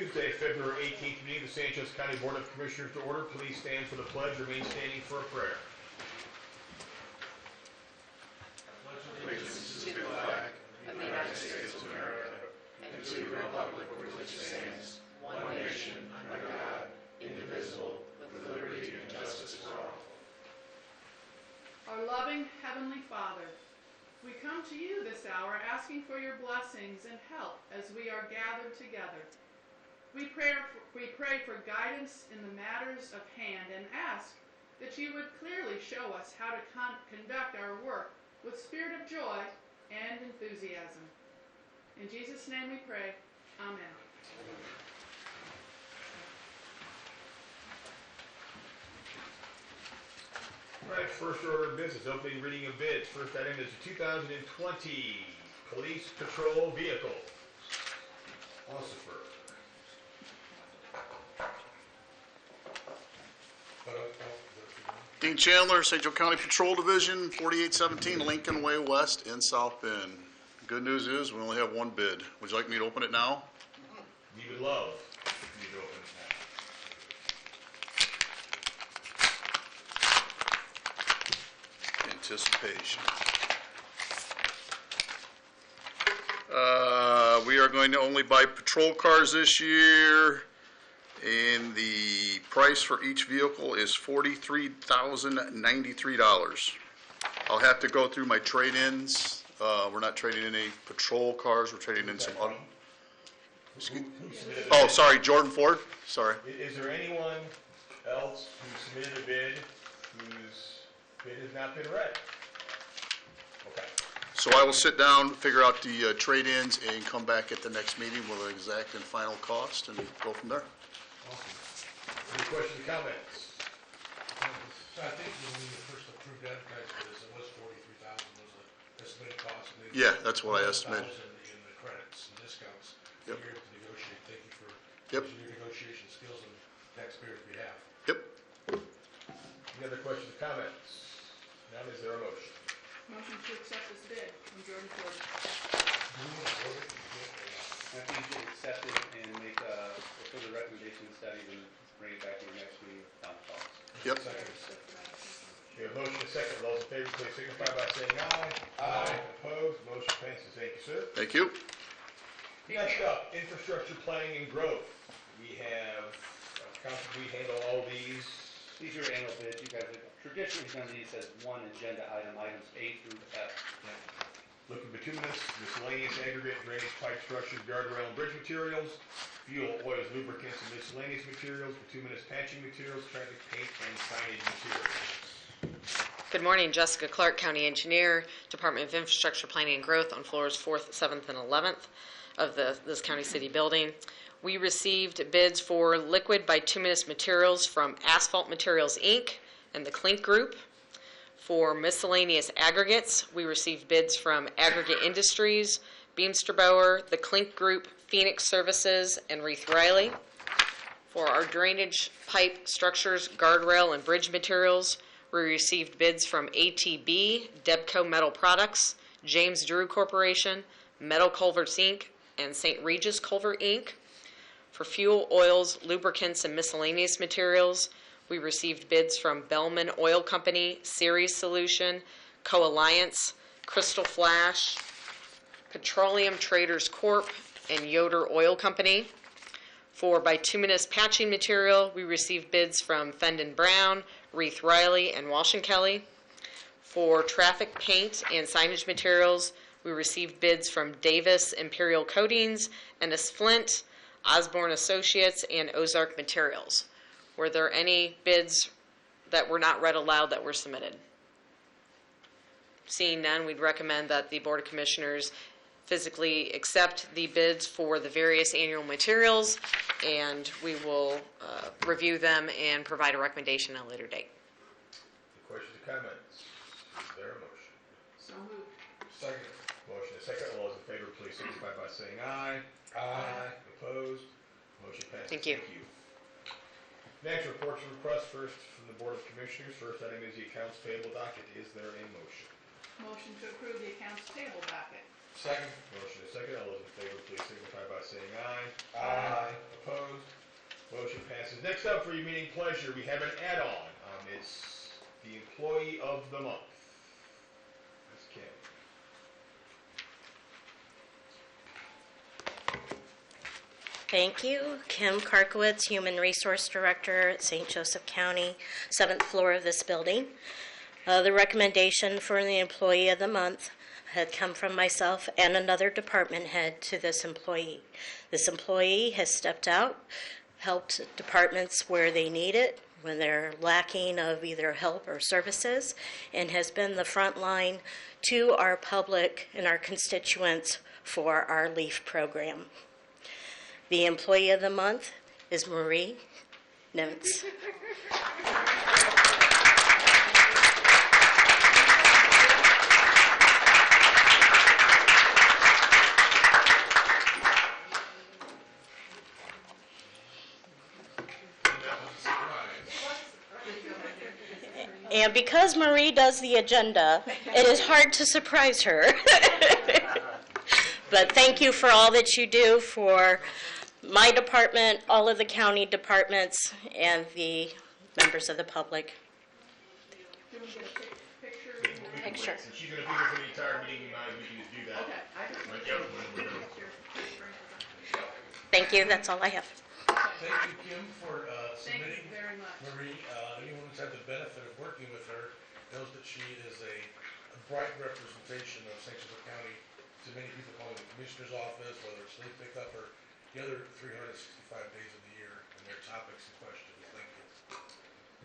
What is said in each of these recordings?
Tuesday, February 18th meeting of the San Jose County Board of Commissioners to order. Please stand for the pledge. Remain standing for a prayer. Allegiance to the flag of the United States of America and to the republic for which it stands, one nation, under God, indivisible, with liberty and justice for all. Our loving Heavenly Father, we come to you this hour asking for your blessings and help as we are gathered together. We pray for guidance in the matters of hand and ask that you would clearly show us how to conduct our work with spirit of joy and enthusiasm. In Jesus' name we pray. Amen. All right, first order of business, opening reading of bids. First item is the 2020 Police Patrol Vehicle. Lucifer. Dean Chandler, St. Joe County Patrol Division, 4817 Lincoln Way West in South Bend. Good news is we only have one bid. Would you like me to open it now? We would love you to open it now. Anticipation. We are going to only buy patrol cars this year, and the price for each vehicle is $43,093. I'll have to go through my trade-ins. We're not trading in any patrol cars. We're trading in some other. Oh, sorry, Jordan Ford. Sorry. Is there anyone else who submitted a bid whose bid has not been read? Okay. So I will sit down, figure out the trade-ins, and come back at the next meeting with an exact and final cost, and go from there. Awesome. Any questions or comments? I think when we first approved advertising for this, it was $43,000 was the estimated cost. Yeah, that's what I estimated. In the credits and discounts. Yep. You're able to negotiate. Thank you for Yep. using your negotiation skills on taxpayers' behalf. Yep. Any other questions or comments? Now, is there a motion? Motion to accept this bid from Jordan Ford. I think you should accept it and make a further recommendation study and bring it back to your next meeting with final thoughts. Yep. We have a motion and a second. All those in favor, please signify by saying aye. Aye. Opposed? Motion passes. Thank you, sir. Thank you. Next up, infrastructure planning and growth. We have, we handle all these. These are annual bids. You guys have traditionally done these as one agenda item, items A through F. Liquid bituminous, miscellaneous aggregate, drainage pipe structures, guardrail and bridge materials, fuel, oils, lubricants, and miscellaneous materials, bituminous patching materials, traffic paint, and signage materials. Good morning, Jessica Clark, County Engineer, Department of Infrastructure Planning and Growth on floors 4th, 7th, and 11th of this county city building. We received bids for liquid bituminous materials from Asphalt Materials, Inc. and the Klink Group. For miscellaneous aggregates, we received bids from Aggregate Industries, Beamster-Bower, the Klink Group, Phoenix Services, and Reith Riley. For our drainage pipe structures, guardrail, and bridge materials, we received bids from ATB, Debco Metal Products, James Drew Corporation, Metal Culverts, Inc., and St. Regis Culvert, Inc. For fuel, oils, lubricants, and miscellaneous materials, we received bids from Bellman Oil Company, Series Solution, Co-Alliance, Crystal Flash, Petroleum Traders Corp., and Yoder Oil Company. For bituminous patching material, we received bids from Fendon Brown, Reith Riley, and Walsh & Kelly. For traffic paint and signage materials, we received bids from Davis Imperial Coatings, Ennis Flint, Osborne Associates, and Ozark Materials. Were there any bids that were not read aloud that were submitted? Seeing none, we'd recommend that the Board of Commissioners physically accept the bids for the various annual materials, and we will review them and provide a recommendation at a later date. Any questions or comments? Is there a motion? So moved. Second. Motion and second. All those in favor, please signify by saying aye. Aye. Opposed? Motion passes. Thank you. Next, reports and requests first from the Board of Commissioners. First item is the accounts payable docket. Is there a motion? Motion to approve the accounts payable docket. Second. Motion is second. All those in favor, please signify by saying aye. Aye. Opposed? Motion passes. Next up for your meeting pleasure, we have an add-on. It's the Employee of the Month. Ms. Kim. Thank you. Kim Karkowitz, Human Resource Director at St. Joseph County, 7th floor of this building. The recommendation for the Employee of the Month had come from myself and another department head to this employee. This employee has stepped out, helped departments where they need it, when they're lacking of either help or services, and has been the front line to our public and our constituents for our LEAF program. The Employee of the Month is Marie Nimitz. And because Marie does the agenda, it is hard to surprise her. But thank you for all that you do for my department, all of the county departments, and the members of the public. Can we get a picture? Picture. Since she's going to be here for the entire meeting, we might as well just do that. Okay, I just want Yep. Thank you, that's all I have. Thank you, Kim, for Thank you submitting. very much. Marie, anyone who's had the benefit of working with her knows that she is a bright representation of St. Joseph County to many people calling the commissioner's office, whether it's leaf pickup or the other 365 days of the year, and their topics and questions. Thank you.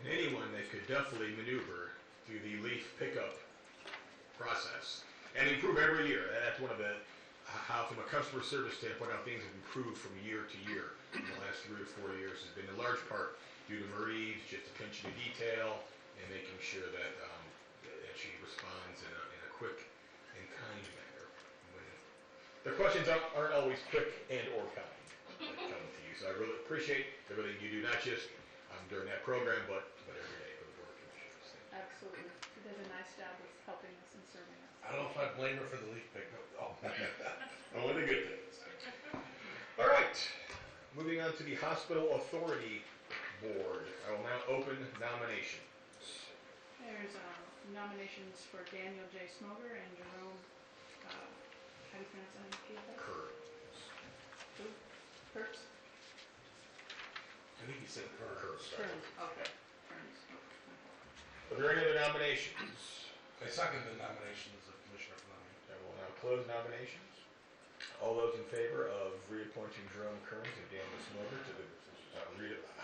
And anyone that could definitely maneuver through the leaf pickup process and improve every year. That's one of the, how from a customer service standpoint, how things have improved from year to year in the last 3 or 4 years has been in large part due to Marie's just attention to detail and making sure that, that she responds in a quick and kind manner. When the questions aren't always quick and or kind that come to you. So I really appreciate everything you do, not just during that program, but every day for the Board of Commissioners. Thank you. Absolutely. You did a nice job of helping us and serving us. I don't know if I blame her for the leaf pickup. Oh. Only the good things. All right, moving on to the Hospital Authority Board. I will now open nominations. There's nominations for Daniel J. Smoger and Jerome, how do you pronounce that? Kerr. Who? Kurtz? I think he said her. Kearns, okay. Kearns. Are there any other nominations? I second the nominations of Commissioner Fleming. I will now close nominations. All those in favor of reappointing Jerome Kearns and Daniel Smoger to the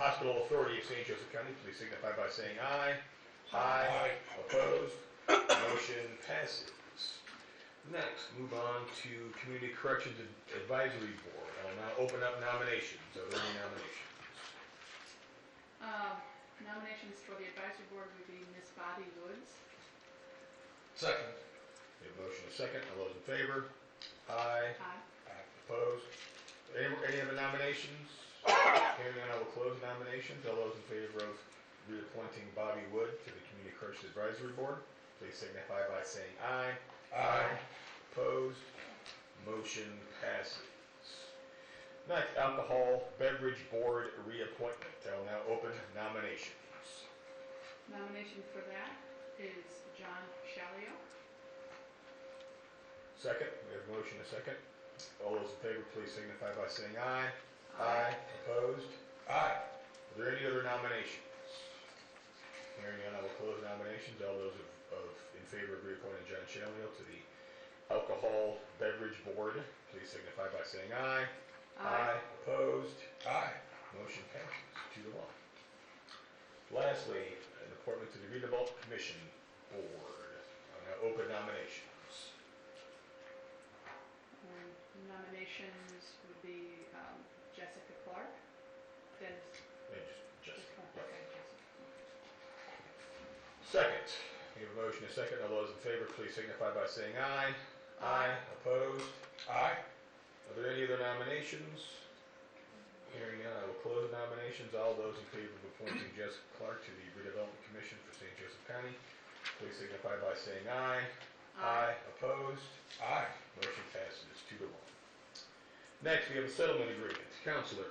Hospital Authority of St. Joseph County, please signify by saying aye. Aye. Opposed? Motion passes. Next, move on to Community Corrections Advisory Board. I will now open up nominations. Are there any nominations? Nominations for the advisory board would be Miss Bobby Woods. Second. We have a motion and a second. All those in favor? Aye. Aye. Opposed? Any other nominations? Hearing none, I will close nominations. All those in favor of reappointing Bobby Wood to the Community Corrections Advisory Board, please signify by saying aye. Aye. Opposed? Motion passes. Next, Alcohol Beverage Board reappointment. I will now open nominations. Nomination for that is John Shalio. Second, we have a motion and a second. All those in favor, please signify by saying aye. Opposed? Aye. Are there any other nominations? Hearing none, I will close nominations. All those in favor of reappointing John Shalio to the Alcohol Beverage Board, please signify by saying aye. Opposed? Aye. Motion passes 2-1. Lastly, an appointment to the Redevelopment Commission Board. I'll now open nominations. Nominations would be Jessica Clark, Dennis. And just Okay, Jessica. second. We have a motion and a second. All those in favor, please signify by saying aye. Opposed? Aye. Are there any other nominations? Hearing none, I will close nominations. All those in favor of appointing Jessica Clark to the Redevelopment Commission for St. Joseph County, please signify by saying aye. Opposed? Aye. Motion passes. 2-1. Next, we have a settlement agreement. Counselor.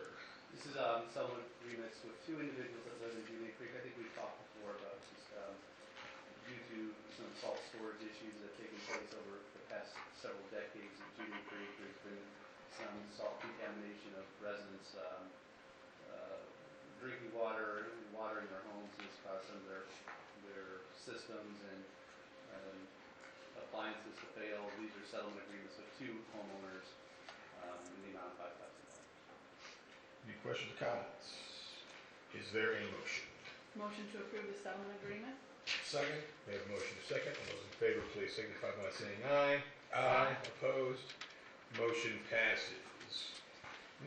This is settlement agreements with two individuals that live in Julian Creek. I think we've talked before about just due to some salt storage issues that have taken place over the past several decades at Julian Creek. There's been some salt contamination of residents' drinking water, water in their homes has caused some of their systems and appliances to fail. These are settlement agreements with two homeowners in the amount of $5,000. Any questions or comments? Is there a motion? Motion to approve the settlement agreement? Second? We have a motion to second. All those in favor, please signify by saying aye. Aye. Opposed? Motion passes.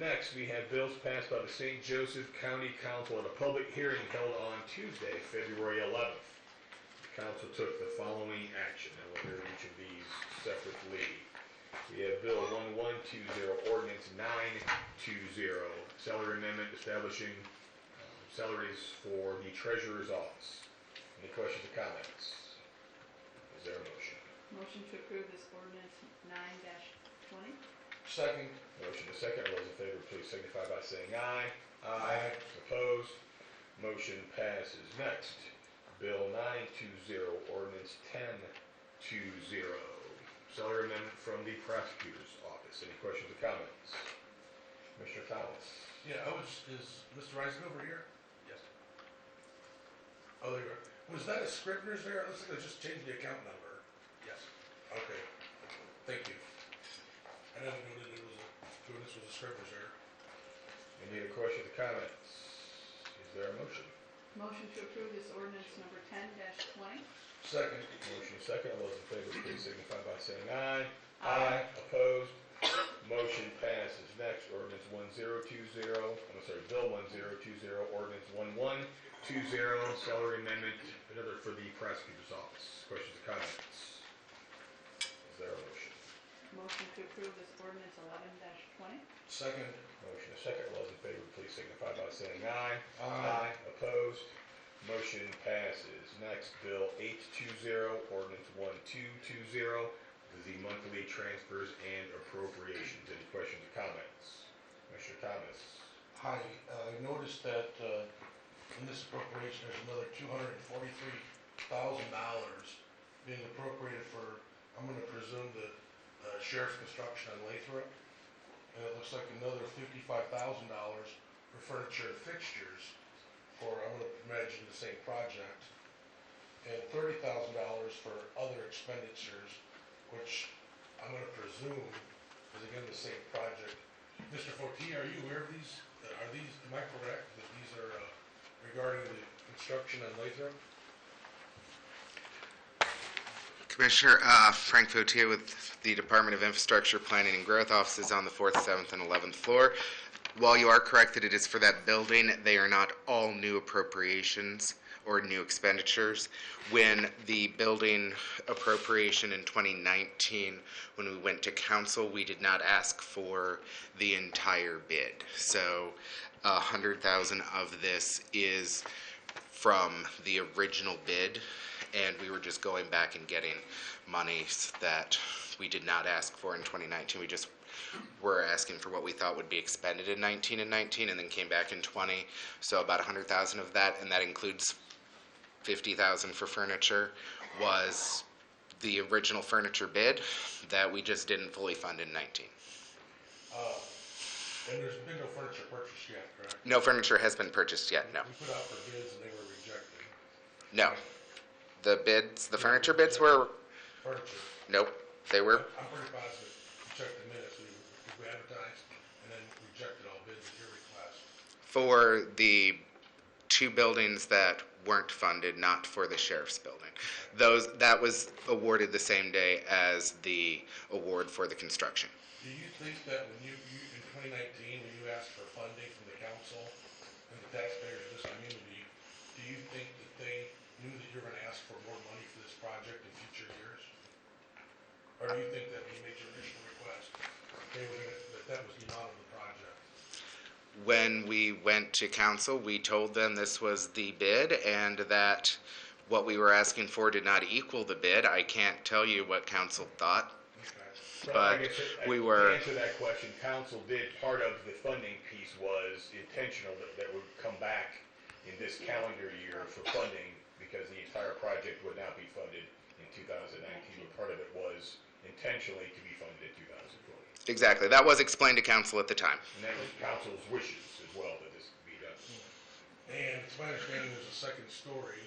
Next, we have bills passed by the St. Joseph County Council at a public hearing held on Tuesday, February 11th. The council took the following action, and we'll hear each of these separately. We have Bill 1120, Ordinance 920, salary amendment establishing salaries for the treasurer's office. Any questions or comments? Is there a motion? Motion to approve this ordinance 9-20? Second? Motion to second. All those in favor, please signify by saying aye. Aye. Opposed? Motion passes. Next, Bill 920, Ordinance 1020, salary amendment from the prosecutor's office. Any questions or comments? Commissioner Thomas. Yeah, is Mr. Reisman over here? Yes. Oh, there you are. Was that a Scribner's there? It looks like they just changed the account number. Yes. Okay, thank you. I didn't know that this was a Scribner's error. Any other questions or comments? Is there a motion? Motion to approve this ordinance number 10-20? Second? Motion to second. All those in favor, please signify by saying aye. Aye. Opposed? Motion passes. Next, Ordinance 1020, Bill 1020, Ordinance 1120, salary amendment, another for the prosecutor's office. Questions or comments? Is there a motion? Motion to approve this ordinance 11-20? Second? Motion to second. All those in favor, please signify by saying aye. Aye. Opposed? Motion passes. Next, Bill 820, Ordinance 1220, the monthly transfers and appropriations. Any questions or comments? Commissioner Thomas. Hi, I noticed that in this appropriation, there's another $243,000 being appropriated for, I'm gonna presume, the sheriff's construction on Lathrop. And it looks like another $55,000 for furniture and fixtures for, I'm gonna imagine, the same project. And $30,000 for other expenditures, which I'm gonna presume is again the same project. Mr. Fortier, are you aware of these? Are these, am I correct that these are regarding the construction on Lathrop? Commissioner Frank Fortier with the Department of Infrastructure, Planning and Growth offices on the 4th, 7th, and 11th floor. While you are correct that it is for that building, they are not all new appropriations or new expenditures. When the building appropriation in 2019, when we went to council, we did not ask for the entire bid. So $100,000 of this is from the original bid, and we were just going back and getting monies that we did not ask for in 2019. We just were asking for what we thought would be expended in 19 and 19, and then came back in 20. So about $100,000 of that, and that includes $50,000 for furniture, was the original furniture bid that we just didn't fully fund in 19. And there's been no furniture purchased yet, correct? No furniture has been purchased yet, no. We put out for bids and they were rejected. No. The bids, the furniture bids were, Furniture. nope, they were, I'm pretty positive. You checked the minutes, we advertised and then rejected all bids at your request. for the two buildings that weren't funded, not for the sheriff's building. That was awarded the same day as the award for the construction. Do you think that when you in 2019, when you asked for funding from the council and the taxpayers of this community, do you think that they knew that you were gonna ask for more money for this project in future years? Or do you think that when you made your initial request, that was the amount of the project? When we went to council, we told them this was the bid and that what we were asking for did not equal the bid. I can't tell you what council thought. Okay. Well, I but guess we To were, answer that question, council did, part of the funding piece was intentional that would come back in this calendar year for funding, because the entire project would not be funded in 2019, but part of it was intentionally to be funded in 2020. exactly, that was explained to council at the time. And that was council's wishes as well, that this be done. And it's my understanding there's a second story.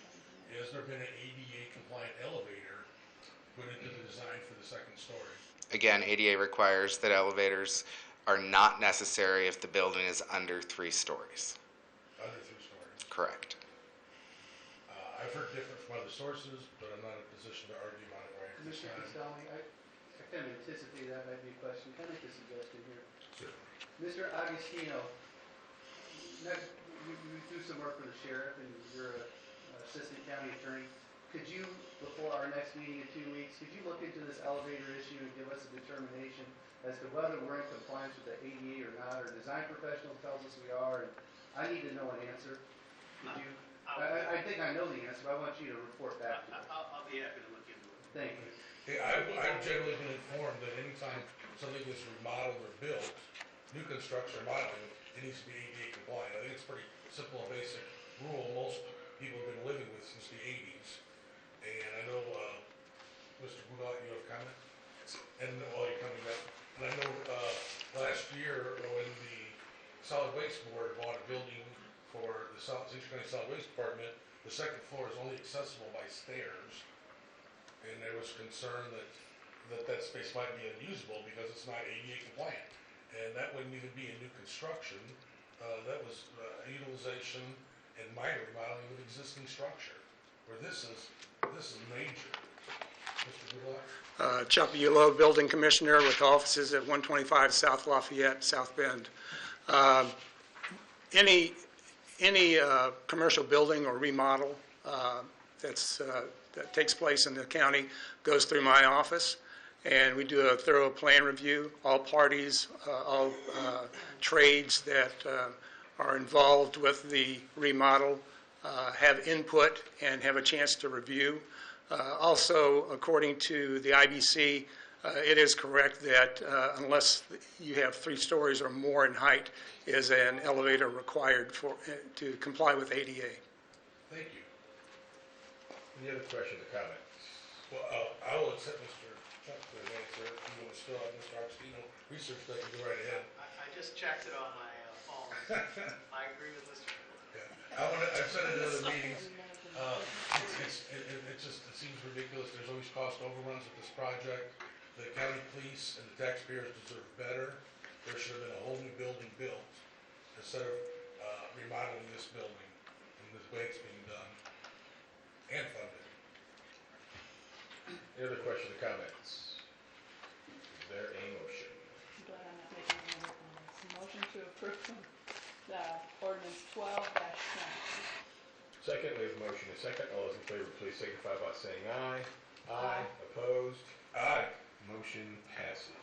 Has there been an ADA compliant elevator put into the design for the second story? Again, ADA requires that elevators are not necessary if the building is under 3 stories. Under 3 stories. Correct. I've heard different from other sources, but I'm not in a position to argue on it right at this Commissioner time. Castaldi, I kind of anticipated that might be a question. Can I make a suggestion here? Sure. Mr. Agostino, you do some work for the sheriff and you're an assistant county attorney. Could you, before our next meeting in 2 weeks, could you look into this elevator issue and give us a determination as to whether we're in compliance with the ADA or not? Our design professional tells us we are, and I need to know an answer. Could you? I think I know the answer, but I want you to report back to me. I'll be happy to look into it. Thank you. Yeah, I've generally been informed that anytime something is remodeled or built, new construction or modeling, it needs to be ADA compliant. I think it's pretty simple and basic rule most people have been living with since the 80s. And I know, Mr. Boulat, you have comment? And while you're coming up, and I know last year when the Solid Waste Board bought a building for the Central County Solid Waste Department, the second floor is only accessible by stairs. And there was concern that space might be unusable because it's not ADA compliant. And that wouldn't even be in new construction. That was utilization and minor remodeling of existing structure, where this is major. Mr. Goodluck? Chuck Bulow, Building Commissioner with offices at 125 South Lafayette, South Bend. Any commercial building or remodel that takes place in the county goes through my office, and we do a thorough plan review. All parties, all trades that are involved with the remodel have input and have a chance to review. Also, according to the IBC, it is correct that unless you have 3 stories or more in height, is an elevator required to comply with ADA. Thank you. Any other questions or comments? Well, I will accept Mr. Chuck's answer. If you want to still have Mr. Agostino research that, you go right ahead. I just checked it on my phone. I agree with Mr. Yeah. I've said it in other meetings, it seems ridiculous. There's always cost overruns with this project. The county police and the taxpayers deserve better. There should have been a whole new building built instead of remodeling this building in the way it's being done and funded. Any other questions or comments? Is there a motion? I'm glad I'm not making another comment. Motion to approve ordinance 12-20. Second, we have a motion and a second. All those in favor, please signify by saying aye. Aye. Opposed? Aye. Motion passes.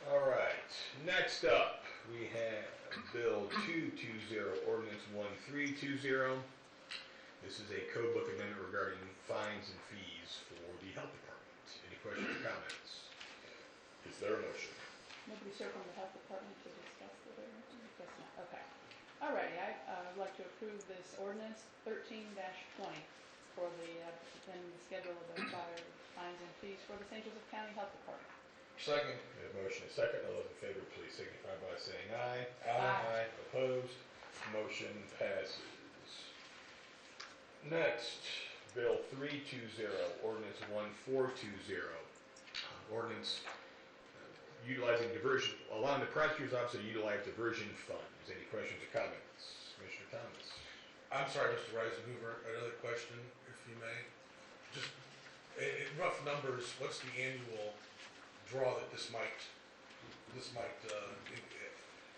All right, next up, we have Bill 220, Ordinance 1320. This is a code book amendment regarding fines and fees for the health department. Any questions or comments? Is there a motion? Nobody served on the health department to discuss the variance? Guess not. Okay. Alrighty, I'd like to approve this ordinance 13-20 for the schedule of the fines and fees for the St. Joseph County Health Department. Second. We have a motion and a second. All those in favor, please signify by saying aye. Aye. Opposed? Motion passes. Next, Bill 320, Ordinance 1420. Ordinance utilizing diversion, allowing the prosecutor's office to utilize diversion funds. Any questions or comments? Commissioner Thomas. I'm sorry, Mr. Reisenhuber, another question, if you may. Just in rough numbers, what's the annual draw that this might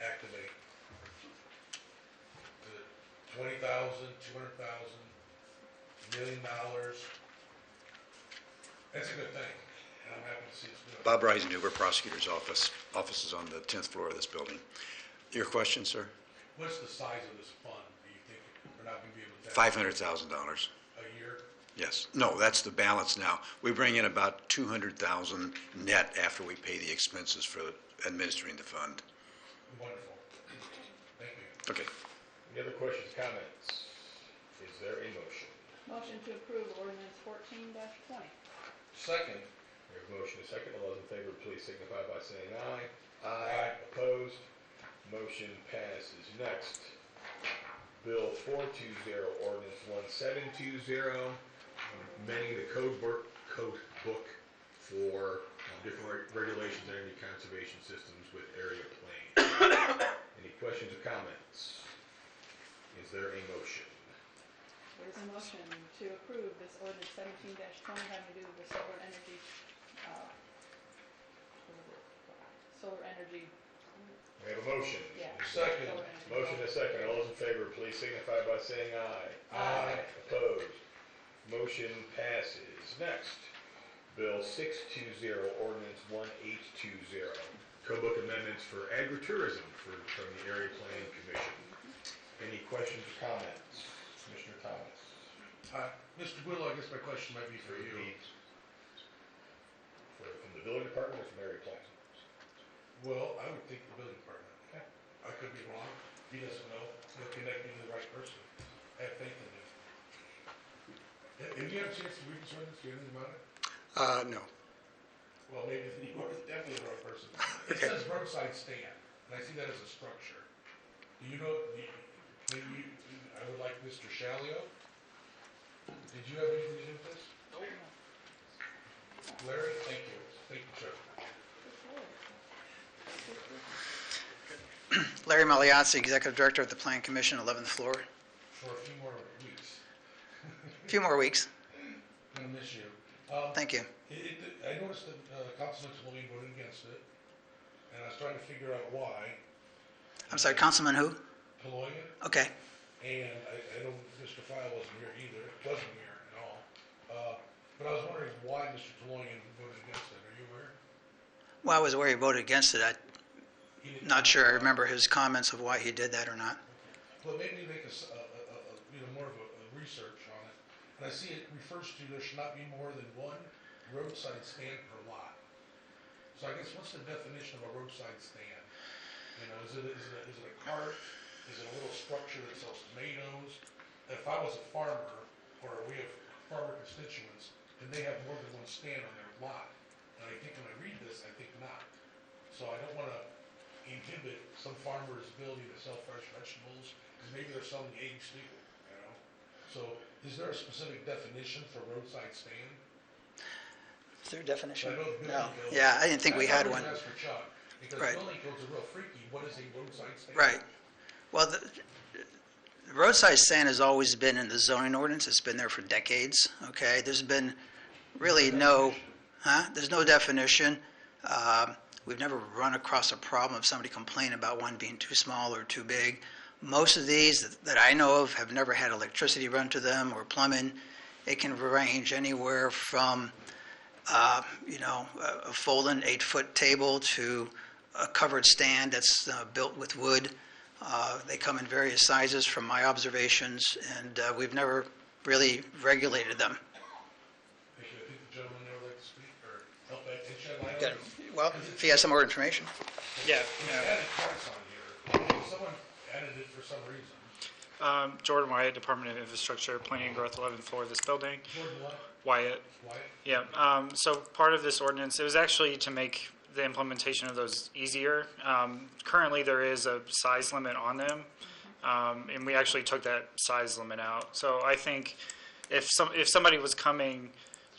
activate? Is it 20,000, 200,000, $1 million? That's a good thing, and I'm happy to see us do it. Bob Reisenhuber, Prosecutor's Office. Office is on the 10th floor of this building. Your question, sir? What's the size of this fund, do you think we're not going to be able to? $500,000. A year? Yes. No, that's the balance now. We bring in about 200,000 net after we pay the expenses for administering the fund. Wonderful. Thank you. Okay. Any other questions, comments? Is there a motion? Motion to approve ordinance 14-20. Second. We have a motion and a second. All those in favor, please signify by saying aye. Aye. Opposed? Motion passes. Next, Bill 420, ordinance 1720, amending the code book for different regulations and energy conservation systems with area plane. Any questions or comments? Is there a motion? There's a motion to approve this ordinance 17-20 having to do with the solar energy, We have a motion. yeah. Second. solar energy. Motion and a second. All those in favor, please signify by saying aye. Aye. Opposed? Motion passes. Next, Bill 620, ordinance 1820, code book amendments for agritourism from the Area Planning Commission. Any questions or comments? Commissioner Thomas? Mr. Willow, I guess my question might be for you. From the building department or from area planning? Well, I would think the building department. I could be wrong. He doesn't know. He'll connect me to the right person. I have faith in him. Have you had a chance to read this ordinance? Do you know anything about it? No. Well, maybe you are definitely the right person. It says roadside stand, and I see that as a structure. Do you know, maybe I would like Mr. Shalio. Did you have anything to do with this? Larry, thank you. Thank you, Chuck. Larry Maliazzi, Executive Director of the Plan Commission, 11th floor. For a few more weeks. A few more weeks. Gonna miss you. Thank you. I noticed that Councilman Tlaleen voted against it, and I was trying to figure out why. I'm sorry, Councilman who? Tlaleen, Okay. and I know Mr. File wasn't here either, wasn't here at all. But I was wondering why Mr. Tlaleen voted against it. Are you aware? Well, I was aware he voted against it. I'm He didn't- not sure I remember his comments of why he did that or not. Well, maybe make more of a research on it. And I see it refers to there should not be more than one roadside stand per lot. So I guess what's the definition of a roadside stand? You know, is it a cart? Is it a little structure that sells tomatoes? If I was a farmer, or we have farmer constituents, then they have more than one stand on their lot. And I think when I read this, I think not. So I don't want to inhibit some farmer's ability to sell fresh vegetables, because maybe they're selling eggs too, you know? So is there a specific definition for roadside stand? Is there a definition? I know the No. building code- Yeah, I didn't think we had I one. thought it was asked for Chuck, because Right. building codes are real freaky. What is a roadside stand? Right. Well, the roadside stand has always been in the zoning ordinance. It's been there for decades, okay? There's been really there's no definition. We've never run across a problem of somebody complaining about one being too small or too big. Most of these that I know of have never had electricity run to them or plumbing. It can range anywhere from, a folding 8-foot table to a covered stand that's built with wood. They come in various sizes from my observations, and we've never really regulated them. Thank you. I think the gentleman there would like to speak, or help shed light on Good. this. Well, if he has some more information. Yeah. It's added twice on here. Someone added it for some reason. Jordan Wyatt, Department of Infrastructure, Planning and Growth, 11th floor of this building. Jordan what? Wyatt. Wyatt? Yeah. So part of this ordinance, it was actually to make the implementation of those easier. Currently, there is a size limit on them, and we actually took that size limit out. So I think if somebody was coming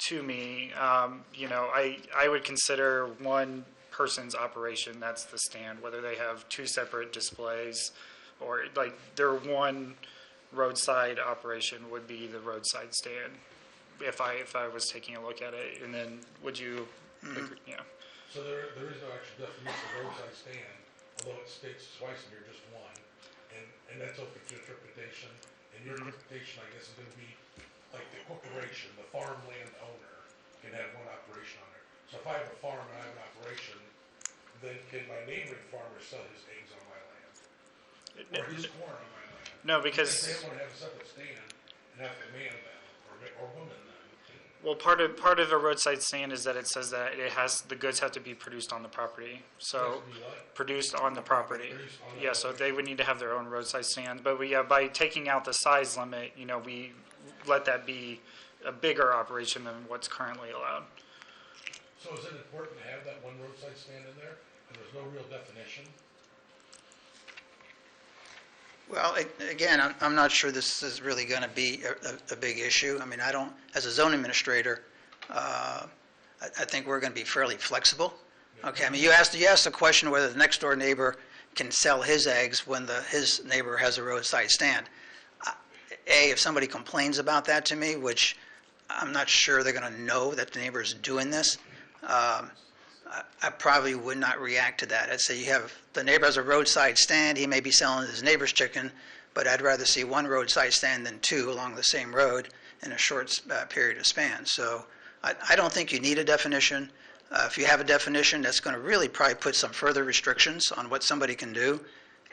to me, I would consider one person's operation. That's the stand, whether they have two separate displays or like their one roadside operation would be the roadside stand. If I was taking a look at it, and then would you? Agree? Yeah. So there is no actual definition of roadside stand, although it states twice in here just one, and that's open to interpretation. And your interpretation, I guess, is going to be like the corporation, the farmland owner can have one operation on there. So if I have a farm and I have an operation, then can my neighboring farmer sell his eggs on my land or his corn on my land? No, because If they want to have a separate stand and have to man them or or women then? Well, part of a roadside stand is that it says that the goods have to be produced on the property. So Has to be what? produced on the property. Produced on the Yeah, so property. they would need to have their own roadside stand. But by taking out the size limit, we let that be a bigger operation than what's currently allowed. So is it important to have that one roadside stand in there, and there's no real definition? Well, again, I'm not sure this is really going to be a big issue. I mean, I don't, as a zone administrator, I think we're going to be fairly flexible. Okay, I mean, you asked the question whether the next door neighbor can sell his eggs when his neighbor has a roadside stand. If somebody complains about that to me, which I'm not sure they're going to know that the neighbor is doing this, I probably would not react to that. I'd say the neighbor has a roadside stand, he may be selling his neighbor's chicken, but I'd rather see one roadside stand than two along the same road in a short period of span. So I don't think you need a definition. If you have a definition, that's going to really probably put some further restrictions on what somebody can do.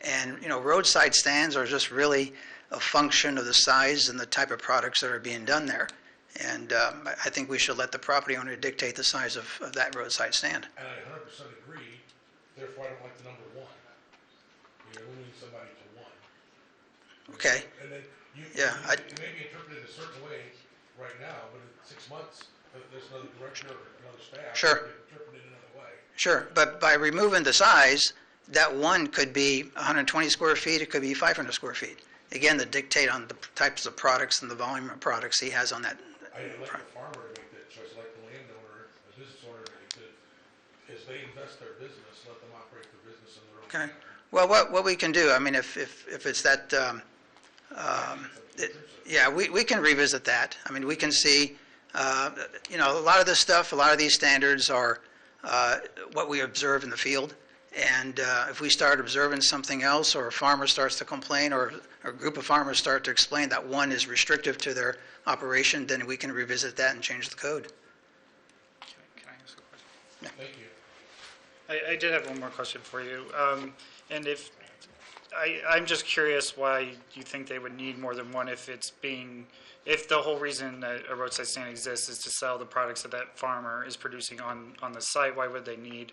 And, roadside stands are just really a function of the size and the type of products that are being done there. And I think we should let the property owner dictate the size of that roadside stand. And I 100% agree, therefore I don't like the number one. You're limiting somebody to one. Okay. And then it may be interpreted a certain way right now, but in 6 months, if there's another director or another staff, Sure. it may be interpreted another way. Sure, but by removing the size, that one could be 120 square feet, it could be 500 square feet. Again, the dictate on the types of products and the volume of products he has on that. I like the farmer to make that choice, like the landowner, the business owner, as they invest their business, let them operate their business in their own Okay. manner. Well, what we can do, I mean, if it's that, yeah, we can revisit that. I mean, we can see, a lot of this stuff, a lot of these standards are what we observe in the field. And if we start observing something else, or a farmer starts to complain, or a group of farmers start to explain that one is restrictive to their operation, then we can revisit that and change the code. Can I ask a question? Thank you. I did have one more question for you. And I'm just curious why you think they would need more than one if the whole reason that a roadside stand exists is to sell the products that that farmer is producing on the site. Why would they need?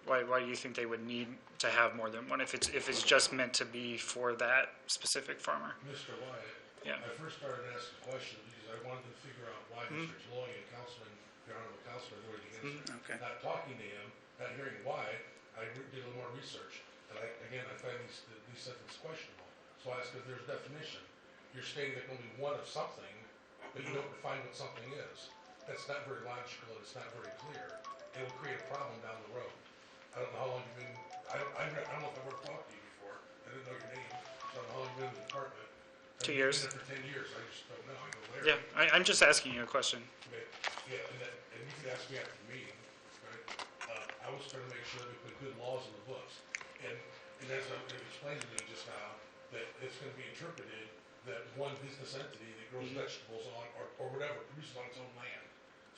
Why do you think they would need to have more than one if it's just meant to be for that specific farmer? Mr. Wyatt, Yeah. I first started asking questions because I wanted to figure out why Mr. Chloe and your Honorable Councilman voted against it. Okay. Not talking to him, not hearing why, I did a little more research. And I find these sentences questionable. So I asked if there's definition. You're stating that only one of something, but you don't define what something is. That's not very logical, and it's not very clear. It will create a problem down the road. I don't know how long you've been, I don't know if I've ever talked to you before. I didn't know your name, so I don't know how long you've been in the department. 2 years. I've been there for 10 years, I just don't know, I go there. Yeah, I'm just asking you a question. Okay. Yeah, and you can ask me after the meeting, right? I was trying to make sure that we put good laws in the books. And as I explained to me just now, that it's gonna be interpreted that one business entity that grows vegetables on, or whatever, produces on its own land.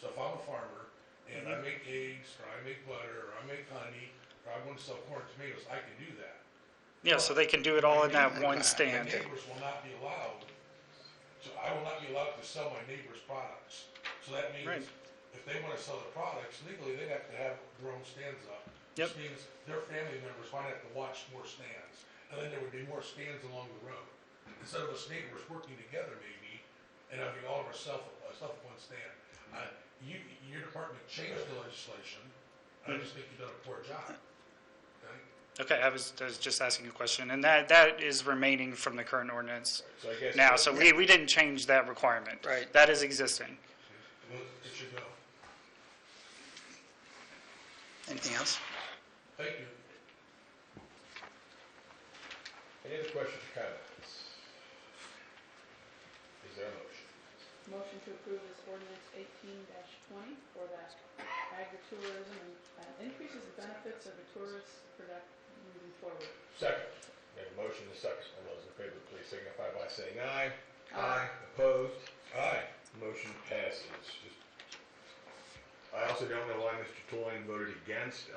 So if I'm a farmer, and I make eggs, or I make butter, or I make honey, or I want to sell corn and tomatoes, I can do that. Yeah, so they can do it all in that one My stand. neighbors will not be allowed, so I will not be allowed to sell my neighbor's products. So that Right. means if they want to sell their products, legally, they have to have their own stands up. Yep. Which means their family members might have to watch more stands, and then there would be more stands along the road. Instead of us neighbors working together maybe, and having all of our stuff at one stand. Your department changed the legislation, I just think you've done a poor job. Okay? Okay, I was just asking a question, and that is remaining from the current ordinance So I guess. now. So we didn't change that requirement. Right. That is existing. Well, it should go. Anything else? Thank you. Any other questions or comments? Is there a motion? Motion to approve this ordinance 18-20 for that agritourism and increases the benefits of the tourist product moving forward. Second. We have a motion and a second. All those in favor, please signify by saying aye. Aye. Opposed? Aye. Motion passes. I also don't know why Mr. Tolan voted against.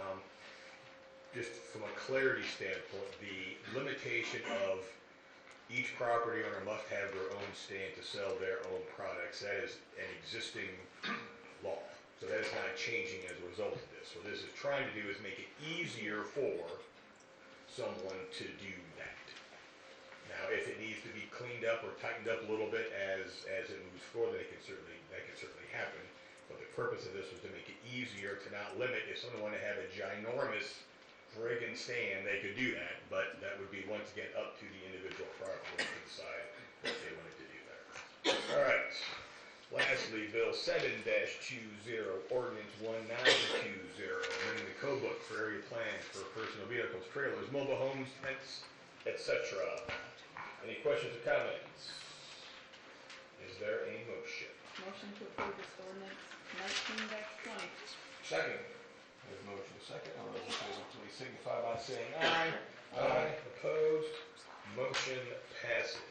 Just from a clarity standpoint, the limitation of each property owner must have their own stand to sell their own products. That is an existing law. So that is not changing as a result of this. What this is trying to do is make it easier for someone to do that. Now, if it needs to be cleaned up or tightened up a little bit as it moves forward, that can certainly happen. But the purpose of this was to make it easier to not limit. If someone wanted to have a ginormous friggin' stand, they could do that, but that would be once again up to the individual property to decide what they wanted to do there. All right. Lastly, Bill 7-20, Ordinance 1920, amending the code book for area plans for personal vehicles, trailers, mobile homes, tents, etc. Any questions or comments? Is there a motion? Motion to approve this ordinance 19-20. Second. We have a motion to second. All those in favor, please signify by saying aye. Aye. Opposed? Motion passes.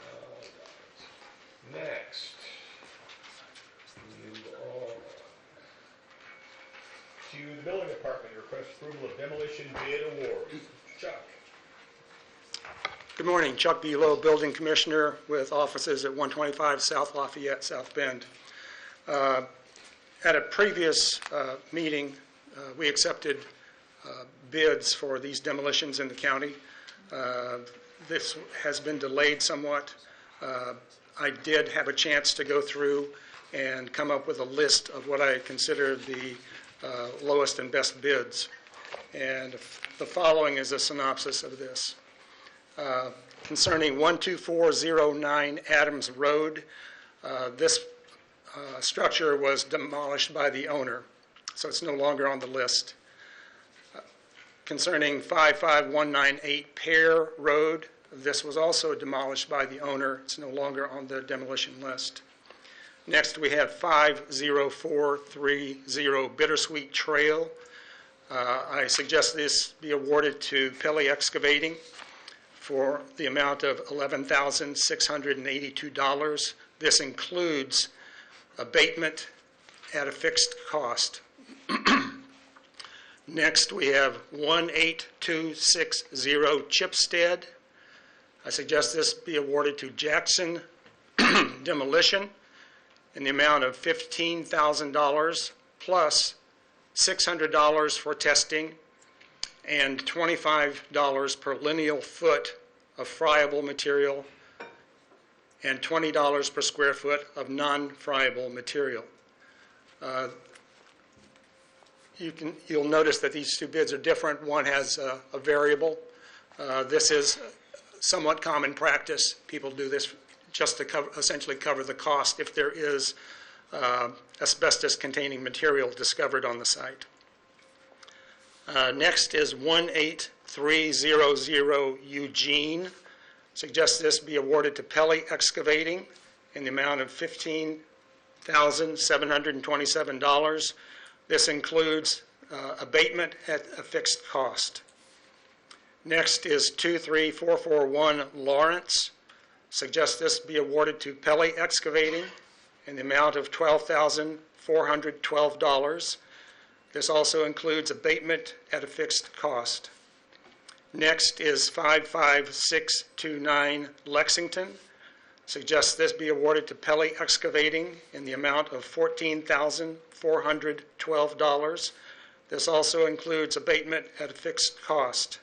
All right. Next, we move on to the building department. Request approval of demolition bid awards. Chuck. Good morning, Chuck B. Lowe, Building Commissioner with offices at 125 South Lafayette, South Bend. At a previous meeting, we accepted bids for these demolitions in the county. This has been delayed somewhat. I did have a chance to go through and come up with a list of what I consider the lowest and best bids. And the following is a synopsis of this. Concerning 12409 Adams Road, this structure was demolished by the owner, so it's no longer on the list. Concerning 55198 Pear Road, this was also demolished by the owner. It's no longer on the demolition list. Next, we have 50430 Bittersweet Trail. I suggest this be awarded to Pele Excavating for the amount of $11,682. This includes abatement at a fixed cost. Next, we have 18260 Chipstead. I suggest this be awarded to Jackson Demolition in the amount of $15,000 plus $600 for testing and $25 per lineal foot of friable material and $20 per square foot of non-friable material. You'll notice that these two bids are different. One has a variable. This is somewhat common practice. People do this just to essentially cover the cost if there is asbestos-containing material discovered on the site. Next is 18300 Eugene. Suggest this be awarded to Pele Excavating in the amount of $15,727. This includes abatement at a fixed cost. Next is 23441 Lawrence. Suggest this be awarded to Pele Excavating in the amount of $12,412. This also includes abatement at a fixed cost. Next is 55629 Lexington. Suggest this be awarded to Pele Excavating in the amount of $14,412. This also includes abatement at a fixed cost.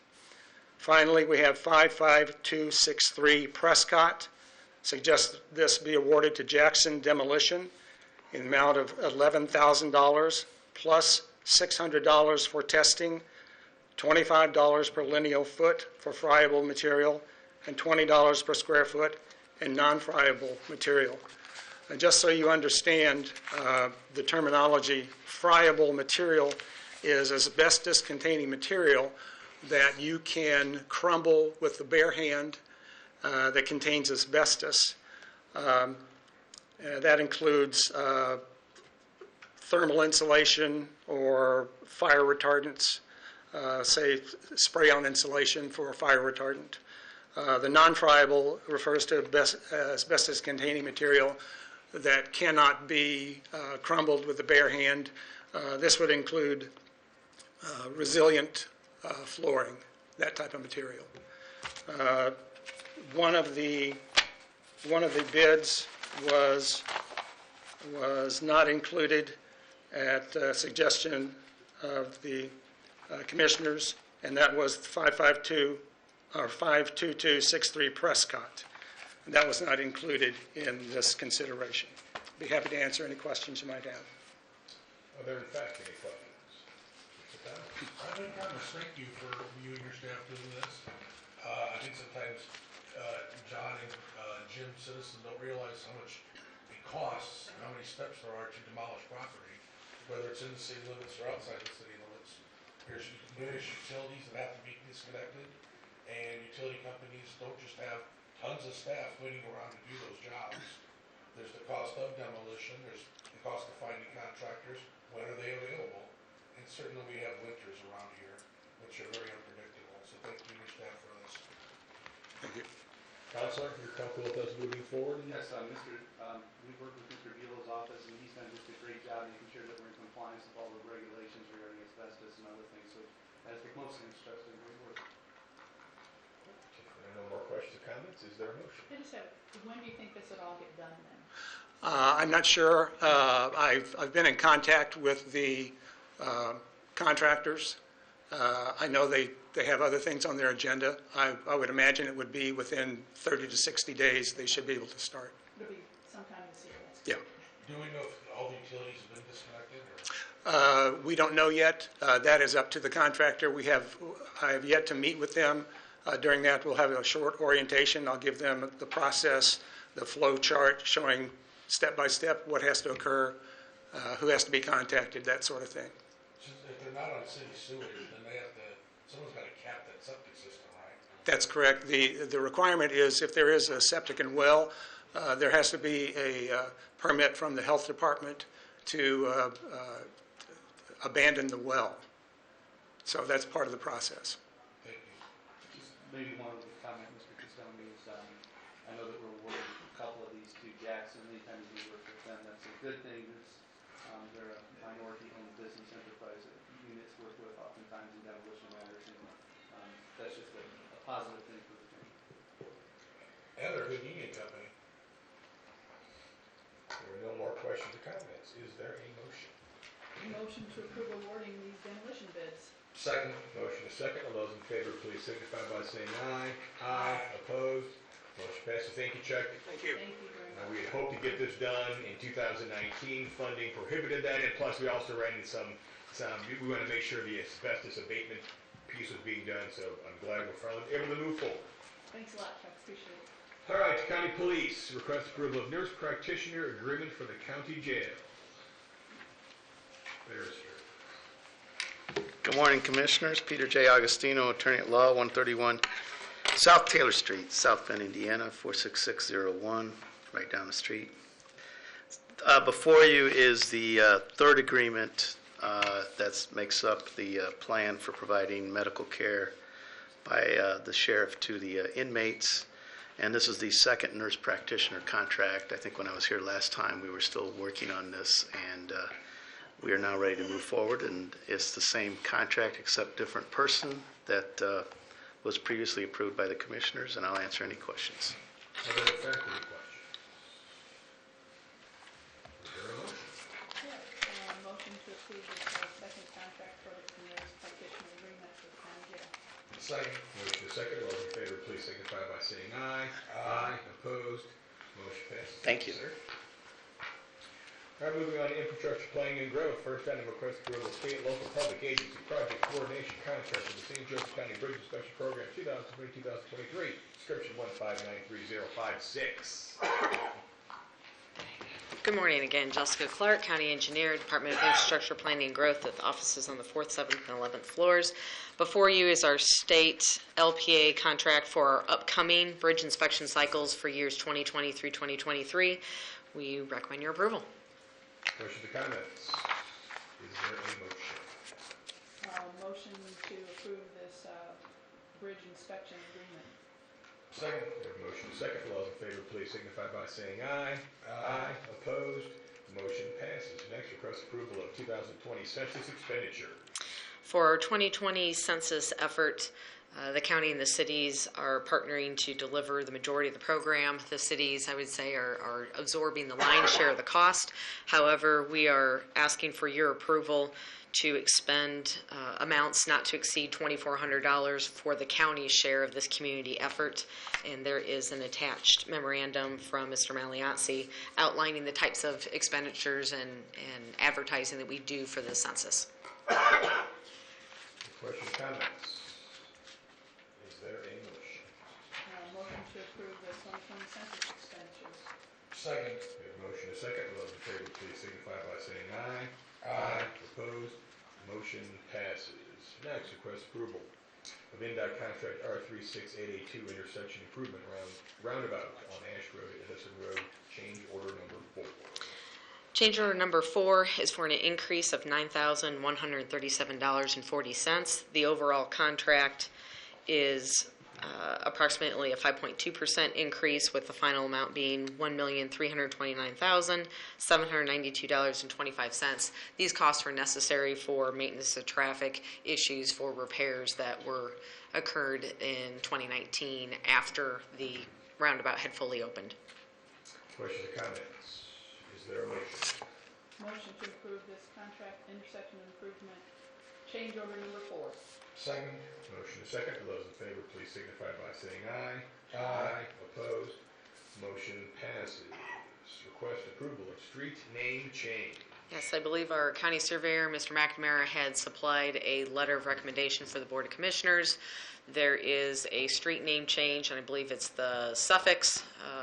Finally, we have 55263 Prescott. Suggest this be awarded to Jackson Demolition in the amount of $11,000 plus $600 for testing, $25 per lineal foot for friable material, and $20 per square foot in non-friable material. And just so you understand the terminology, friable material is asbestos-containing material that you can crumble with the bare hand that contains asbestos. That includes thermal insulation or fire retardants, say spray-on insulation for fire retardant. The non-friable refers to asbestos-containing material that cannot be crumbled with the bare hand. This would include resilient flooring, that type of material. one of the bids was not included at suggestion of the commissioners, and that was 52263 Prescott. And that was not included in this consideration. Be happy to answer any questions you might have. Are there in fact any questions? Mr. Thomas? I think Thomas, thank you for you and your staff doing this. I think sometimes John and Jim Citizen don't realize how much it costs and how many steps there are to demolish property, whether it's in the city limits or outside the city limits. There's various utilities that have to be disconnected, and utility companies don't just have tons of staff waiting around to do those jobs. There's the cost of demolition, there's the cost of finding contractors, when are they available? And certainly we have winters around here, which are very unpredictable, so thank you and your staff for this. Thank you. Counselor, you're comfortable with us moving forward? Yes, we work with Mr. Buell's office, and he's done just a great job making sure that we're in compliance with all the regulations regarding asbestos and other things. So as the most interesting, great work. If there are no more questions or comments, is there a motion? I just have, when do you think this would all get done then? I'm not sure. I've been in contact with the contractors. I know they have other things on their agenda. I would imagine it would be within 30 to 60 days they should be able to start. It'll be sometime this year. Yeah. Do we know if all the utilities have been disconnected, or? We don't know yet. That is up to the contractor. I have yet to meet with them. During that, we'll have a short orientation. I'll give them the process, the flow chart showing step by step what has to occur, who has to be contacted, that sort of thing. Since if they're not on city sewage, then they have to, someone's got to cap that septic system, right? That's correct. The requirement is if there is a septic and well, there has to be a permit from the health department to abandon the well. So that's part of the process. Thank you. Just maybe one other comment, Mr. Costello, is I know that we're awarding a couple of these to Jackson. Anytime we work with them, that's a good thing. They're a minority-owned business enterprise that units work with oftentimes in demolition matters, and that's just a positive thing for the county. And they're a good union company. There are no more questions or comments. Is there a motion? Motion to approve awarding these demolition bids. Second. Motion is second. All those in favor, please signify by saying aye. Aye. Opposed? Motion passes. Thank you, Chuck. Thank you. Thank you very much. Now, we had hoped to get this done in 2019. Funding prohibited that, and plus we also ran into we want to make sure the asbestos abatement piece was being done, so I'm glad we're finally able to move forward. Thanks a lot, Chuck. Appreciate it. All right, County Police, request approval of nurse practitioner agreement for the county jail. There's your Good morning, Commissioners. Peter J. Agostino, Attorney at Law, 131 South Taylor Street, South Bend, Indiana, 46601, right down the street. Before you is the third agreement that makes up the plan for providing medical care by the sheriff to the inmates. And this is the second nurse practitioner contract. I think when I was here last time, we were still working on this, and we are now ready to move forward, and it's the same contract except different person that was previously approved by the commissioners, and I'll answer any questions. Are there in fact any questions? Is there a motion? Yeah, motion to approve this second contract for the nurse practitioner agreement for the county jail. Second. Motion is second. All those in favor, please signify by saying aye. Aye. Opposed? Motion passes. Thank you. Sir. All right, moving on to infrastructure planning and growth. First item, request approval of state and local public agency project coordination contract for the St. Joseph County Bridge Inspection Program 2020-2023, description 1593056. Good morning again. Jessica Clark, County Engineer, Department of Infrastructure Planning and Growth with offices on the 4th, 7th, and 11th floors. Before you is our state LPA contract for our upcoming bridge inspection cycles for years 2020 through 2023. We recommend your approval. Questions or comments? Is there a motion? Motion to approve this bridge inspection agreement. Second. We have a motion second. All those in favor, please signify by saying aye. Aye. Opposed? Motion passes. Next, request approval of 2020 census expenditure. For our 2020 census effort, The county and the cities are partnering to deliver the majority of the program. The cities, I would say, are absorbing the lion's share of the cost. However, we are asking for your approval to expend amounts not to exceed $2,400 for the county's share of this community effort. And there is an attached memorandum from Mr. Magliazzi outlining the types of expenditures and advertising that we do for the census. Questions, comments? Is there a motion? Motion to approve the 2020 census expenditures. Second. We have a motion and a second. All those in favor, please signify by saying aye. Aye. Opposed? Motion passes. Next, request approval of NDOT contract R36882 intersection improvement roundabout on Ash Road, Edison Road, change order number 4. Change order number 4 is for an increase of $9,137.40. The overall contract is approximately a 5.2% increase, with the final amount being $1,329,792.25. These costs were necessary for maintenance of traffic issues, for repairs that were occurred in 2019 after the roundabout had fully opened. Questions or comments? Is there a motion? Motion to approve this contract intersection improvement change order number 4. Second. Motion and second. All those in favor, please signify by saying aye. Aye. Opposed? Motion passes. Request approval of street name change. Yes, I believe our county surveyor, Mr. McNamara, had supplied a letter of recommendation for the Board of Commissioners. There is a street name change, and I believe it's the suffix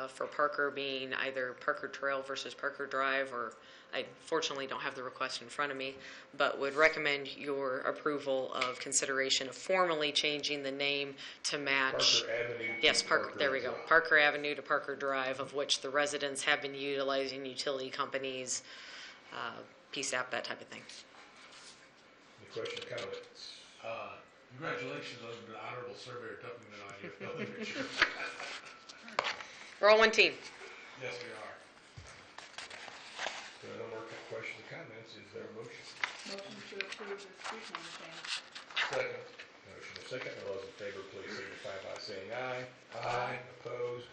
for Parker being either Parker Trail versus Parker Drive, or I fortunately don't have the request in front of me, but would recommend your approval of consideration of formally changing the name to match. Parker Avenue. Yes, to Parker, there we go. Drive. Parker Avenue to Parker Drive, of which the residents have been utilizing utility companies, PSAP, that type of thing. Any questions or comments? Congratulations on the honorable surveyor dumping it on you. Building picture. We're all one team. Yes, we are. If there are no more questions or comments, is there a motion? Motion to approve the street name change. Second. Motion and second. All those in favor, please signify by saying aye. Aye. Opposed?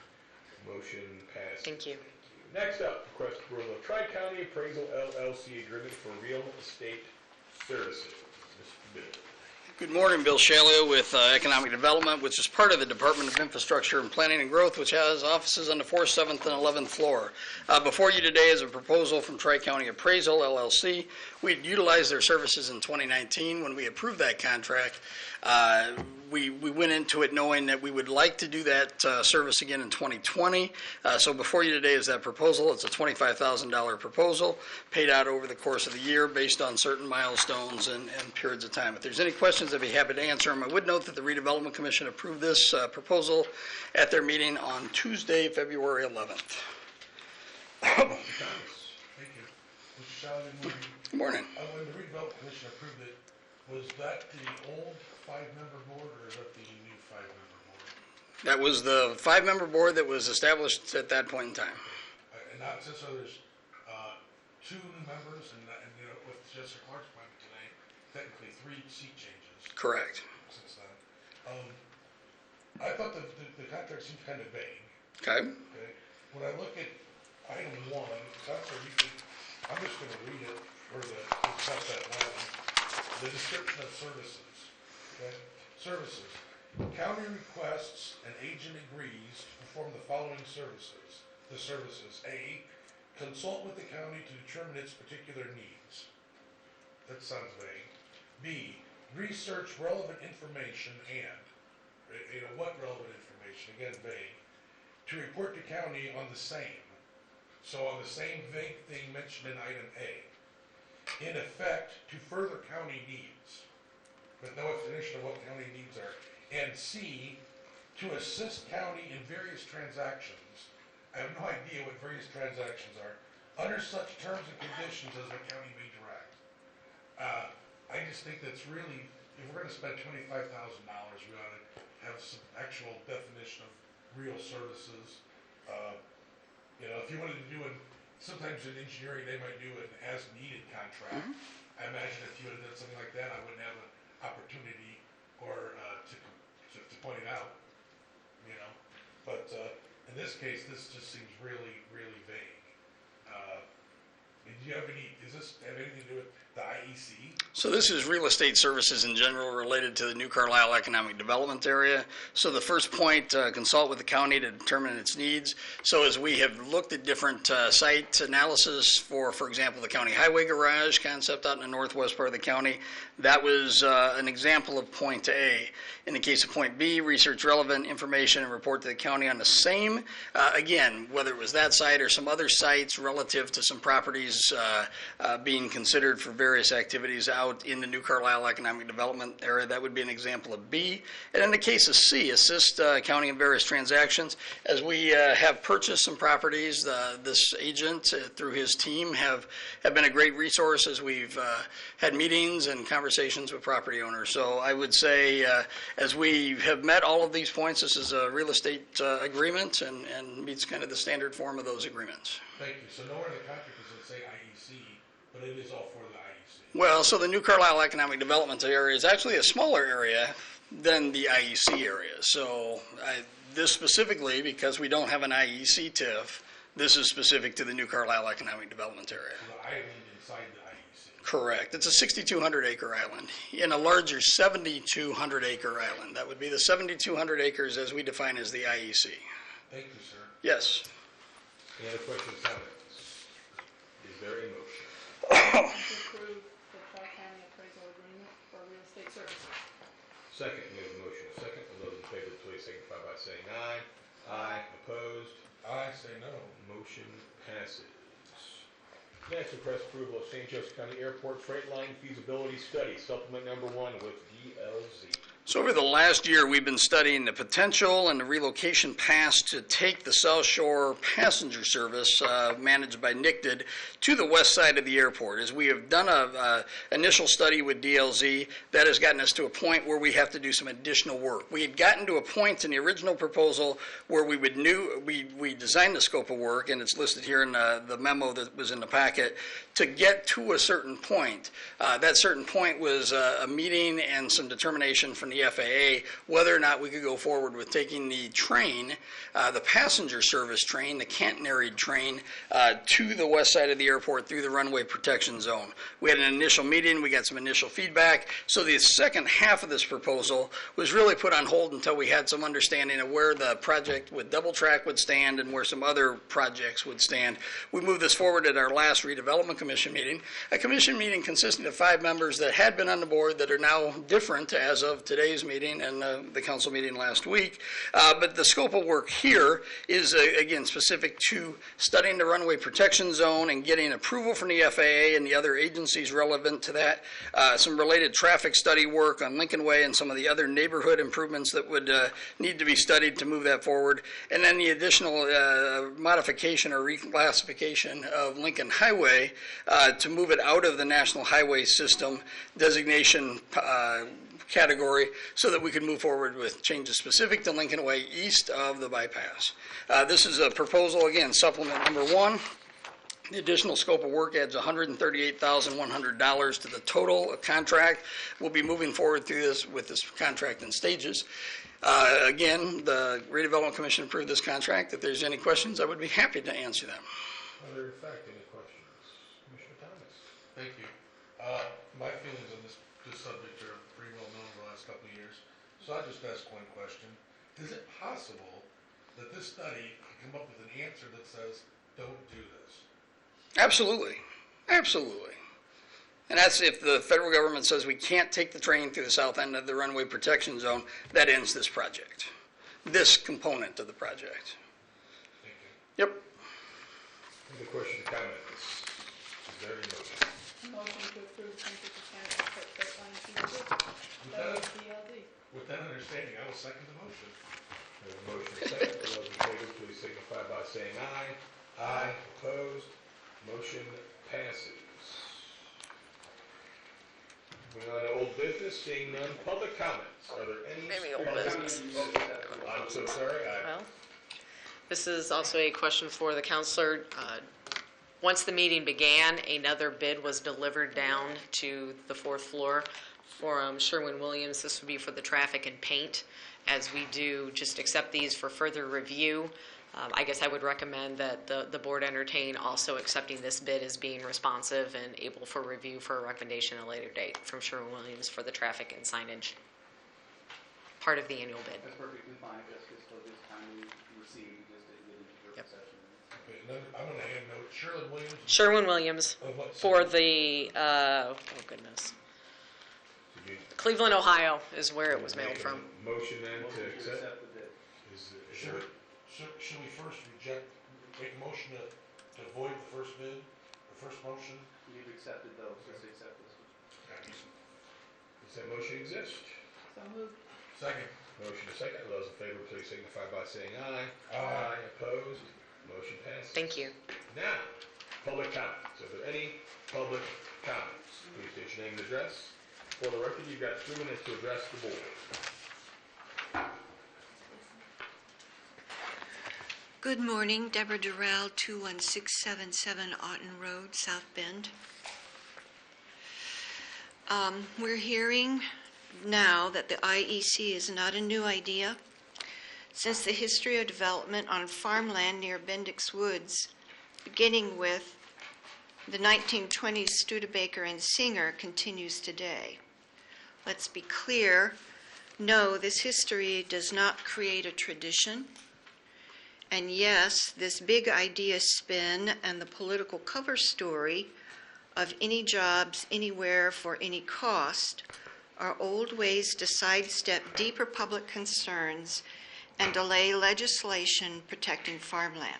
Motion passes. Thank you. Next up, request approval of Tri-County Appraisal LLC agreement for real estate services. Mr. Bill. Good morning, Bill Shalio with Economic Development, which is part of the Department of Infrastructure and Planning and Growth, which has offices on the 4th, 7th, and 11th floor. Before you today is a proposal from Tri-County Appraisal, LLC. We utilized their services in 2019 when we approved that contract. We went into it knowing that we would like to do that service again in 2020. So before you today is that proposal. It's a $25,000 proposal paid out over the course of the year based on certain milestones and periods of time. If there's any questions, I'd be happy to answer them. I would note that the Redevelopment Commission approved this proposal at their meeting on Tuesday, February 11th. Thank you. Mr. Shalley, Good morning. when the redevelopment commission approved it, was that the old 5-member board or is that the new 5-member board? That was the 5-member board that was established at that point in time. And not since there's 2 new members and you know, with Jessica Clark's appointment today, technically 3 seat changes Correct. since then. I thought the contract seemed kind of vague. Okay. Okay. When I look at item 1, I'm just going to read it for discuss that line. The description of services. Okay. Services. County requests and agent agrees to perform the following services. The services: A, consult with the county to determine its particular needs. That sounds vague. B, research relevant information and, what relevant information? Again, vague. To report to county on the same. So on the same vague thing mentioned in item A. In effect, to further county needs, but no explanation of what county needs are. And C, to assist county in various transactions. I have no idea what various transactions are, under such terms and conditions as the county may direct. I just think that's really, if we're gonna spend $25,000, we ought to have some actual definition of real services. If you wanted to do it, sometimes in engineering, they might do an as-needed contract. I imagine if you would have done something like that, I wouldn't have an opportunity or to to point it out, you know? But, in this case, this just seems really, really vague. Do you have any, does this have anything to do with the IEC? So this is real estate services in general related to the New Carlisle Economic Development Area. So the first point, consult with the county to determine its needs. So as we have looked at different site analysis for example, the county highway garage concept out in the northwest part of the county, that was an example of point A. In the case of point B, research relevant information and report to the county on the same. Again, whether it was that site or some other sites relative to some properties being considered for various activities out in the New Carlisle Economic Development Area, that would be an example of B. And in the case of C, assist county in various transactions. As we have purchased some properties, this agent through his team have been a great resource as we've had meetings and conversations with property owners. So I would say as we have met all of these points, this is a real estate agreement and meets kind of the standard form of those agreements. Thank you. So nowhere in the contract does it say IEC, but it is all for the IEC. Well, so the New Carlisle Economic Development Area is actually a smaller area than the IEC area. So this specifically, because we don't have an IEC TIF, this is specific to the New Carlisle Economic Development Area. The island inside the IEC. Correct. It's a 6,200 acre island in a larger 7,200 acre island. That would be the 7,200 acres as we define as the IEC. Thank you, sir. Yes. Any other questions, comments? Is there a motion? To approve the Tri-County appraisal agreement for real estate services. Second, we have a motion, a second. All those in favor, please signify by saying aye. Aye. Opposed? I say no. Motion passes. Next, request approval of St. Joseph County Airport Freight Line Feasibility Study, supplement number 1 with DLZ. So over the last year, we've been studying the potential and the relocation paths to take the South Shore passenger service managed by NICTD to the west side of the airport. As we have done an initial study with DLZ, that has gotten us to a point where we have to do some additional work. We had gotten to a point in the original proposal where we designed the scope of work, and it's listed here in the memo that was in the packet, to get to a certain point. That certain point was a meeting and some determination from the FAA whether or not we could go forward with taking the train, the passenger service train, the Canton-Arid train, to the west side of the airport through the runway protection zone. We had an initial meeting, we got some initial feedback, so the second half of this proposal was really put on hold until we had some understanding of where the project with double track would stand and where some other projects would stand. We moved this forward at our last redevelopment commission meeting, a commission meeting consisting of 5 members that had been on the board that are now different as of today's meeting and the council meeting last week. But the scope of work here is, again, specific to studying the runway protection zone and getting approval from the FAA and the other agencies relevant to that. Some related traffic study work on Lincoln Way and some of the other neighborhood improvements that would need to be studied to move that forward. And then the additional modification or reclassification of Lincoln Highway to move it out of the National Highway System designation category so that we could move forward with changes specific to Lincoln Way east of the bypass. This is a proposal, again, supplement number 1. The additional scope of work adds $138,100 to the total contract. We'll be moving forward through this with this contract in stages. Again, the Redevelopment Commission approved this contract. If there's any questions, I would be happy to answer them. Are there in fact any questions? Commissioner Thomas? Thank you. My feelings on this subject are pretty well known over the last couple of years. So I just ask one question. Is it possible that this study can come up with an answer that says, don't do this? Absolutely. Absolutely. And that's if the federal government says we can't take the train through the south end of the runway protection zone, that ends this project, this component of the project. Thank you. Yep. Any questions or comments? Is there a motion? Motion to approve St. Joseph County Airport Freight Line feasibility study, DLZ. With that understanding, I will second the motion. We have a motion and a second. All those in favor, please signify by saying aye. Aye. Opposed? Motion passes. Moving on to old business, seeing none. Public comments. Are there any? Maybe old business. I'm so sorry. Well, this is also a question for the counselor. Once the meeting began, another bid was delivered down to the fourth floor from Sherwin-Williams. This would be for the traffic and paint. As we do, just accept these for further review. I guess I would recommend that the board entertain also accepting this bid as being responsive and able for review for a recommendation at a later date from Sherwin-Williams for the traffic and signage. Part of the annual bid. That's perfectly fine, Jessica, so this time we received, just didn't get into your session. Okay, and then I'm gonna hand note Sherwin-Williams. Sherwin-Williams for the, oh goodness. Cleveland, Ohio is where it was mailed from. Motion then to accept? Should we first make a motion to void the first bid, the first motion? You've accepted those, just accept this one. Does that motion exist? So moved. Second. Motion is second. Those in favor, please signify by saying aye. Aye. Opposed? Motion passes. Thank you. Now, public comments. Are there any public comments? Please state your name and address. For the record, you've got 3 minutes to address the board. Good morning, Deborah Durrell, 21677 Auten Road, South Bend. We're hearing now that the IEC is not a new idea. Since the history of development on farmland near Bendix Woods, beginning with the 1920s Studebaker and Singer, continues today. Let's be clear, no, this history does not create a tradition. And yes, this big idea spin and the political cover story of any jobs anywhere for any cost are old ways to sidestep deeper public concerns and delay legislation protecting farmland.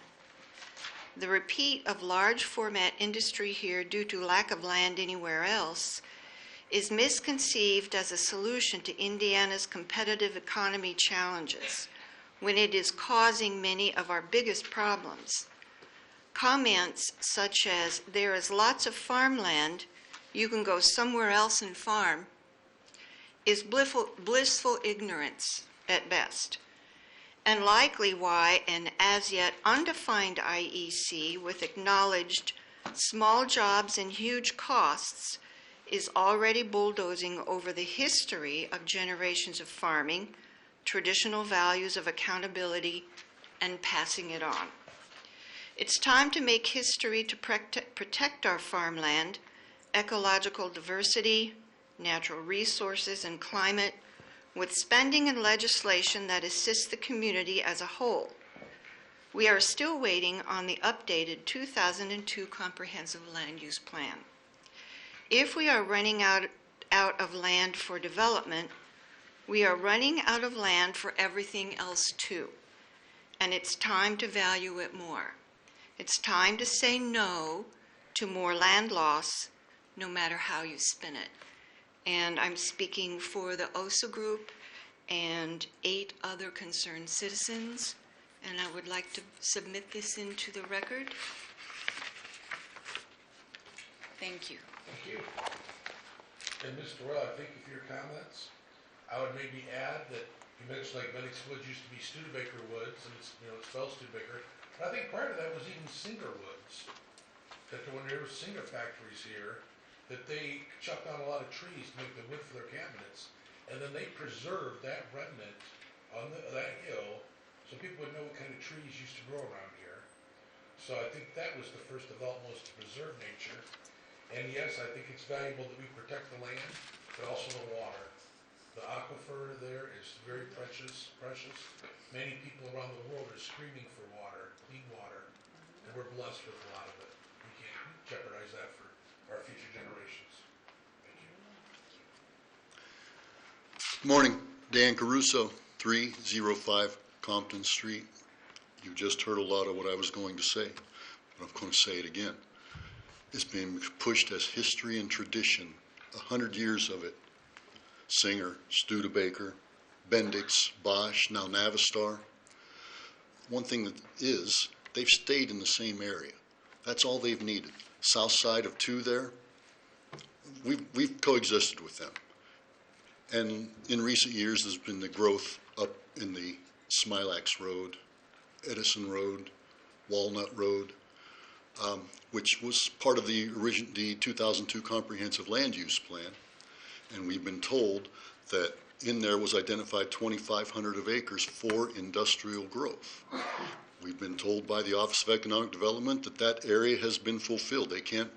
The repeat of large format industry here due to lack of land anywhere else is misconceived as a solution to Indiana's competitive economy challenges, when it is causing many of our biggest problems. Comments such as, there is lots of farmland, you can go somewhere else and farm, is blissful ignorance at best, and likely why an as yet undefined IEC with acknowledged small jobs and huge costs is already bulldozing over the history of generations of farming, traditional values of accountability, and passing it on. It's time to make history to protect our farmland, ecological diversity, natural resources, and climate with spending and legislation that assists the community as a whole. We are still waiting on the updated 2002 Comprehensive Land Use Plan. If we are running out of land for development, we are running out of land for everything else too, and it's time to value it more. It's time to say no to more land loss, no matter how you spin it. And I'm speaking for the OSA group and 8 other concerned citizens, and I would like to submit this into the record. Thank you. Thank you. And Ms. Durrell, I think of your comments, I would maybe add that you mentioned like Bendix Woods used to be Studebaker Woods, and it's, you know, it spells Studebaker. But I think prior to that was even Singer Woods. That when there were Singer factories here, that they chopped down a lot of trees to make the wood for their cabinets, and then they preserved that remnant on that hill, so people would know what kind of trees used to grow around here. So I think that was the first development, was to preserve nature. And yes, I think it's valuable that we protect the land, but also the water. The aquifer there is very precious. Many people around the world are screaming for water, clean water, and we're blessed with a lot of it. We can't jeopardize that for our future generations. Thank you. Morning, Dan Caruso, 305 Compton Street. You just heard a lot of what I was going to say, but I'm going to say it again. It's being pushed as history and tradition, 100 years of it. Singer, Studebaker, Bendix, Bosch, now Navistar. One thing that is, they've stayed in the same area. That's all they've needed. South side of 2 there, we've coexisted with them. And in recent years, there's been the growth up in the Smilax Road, Edison Road, Walnut Road. which was part of the 2002 Comprehensive Land Use Plan. And we've been told that in there was identified 2,500 of acres for industrial growth. We've been told by the Office of Economic Development that that area has been fulfilled. They can't,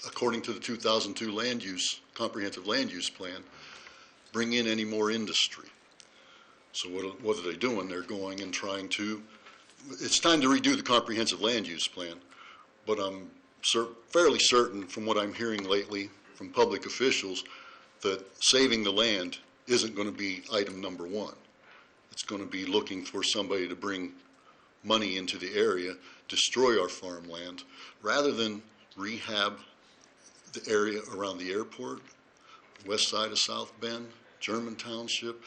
according to the 2002 Comprehensive Land Use Plan, bring in any more industry. So what are they doing? They're going and trying to, it's time to redo the Comprehensive Land Use Plan, but I'm fairly certain from what I'm hearing lately from public officials that saving the land isn't going to be item number one. It's going to be looking for somebody to bring money into the area, destroy our farmland, rather than rehab the area around the airport, west side of South Bend, German Township,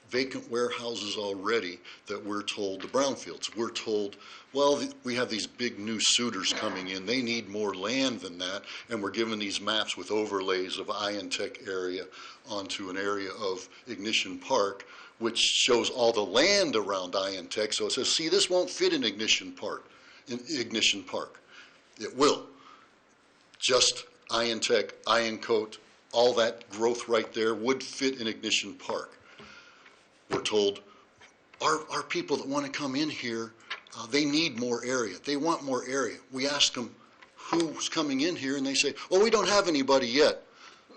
vacant warehouses already that we're told, the brownfields, we're told, well, we have these big new suitors coming in, they need more land than that, and we're given these maps with overlays of IonTech area onto an area of Ignition Park, which shows all the land around IonTech, so it says, see, this won't fit in Ignition Park. It will. Just IonTech, IonCoat, all that growth right there would fit in Ignition Park. We're told our people that want to come in here, they need more area. They want more area. We ask them who's coming in here, and they say, well, we don't have anybody yet.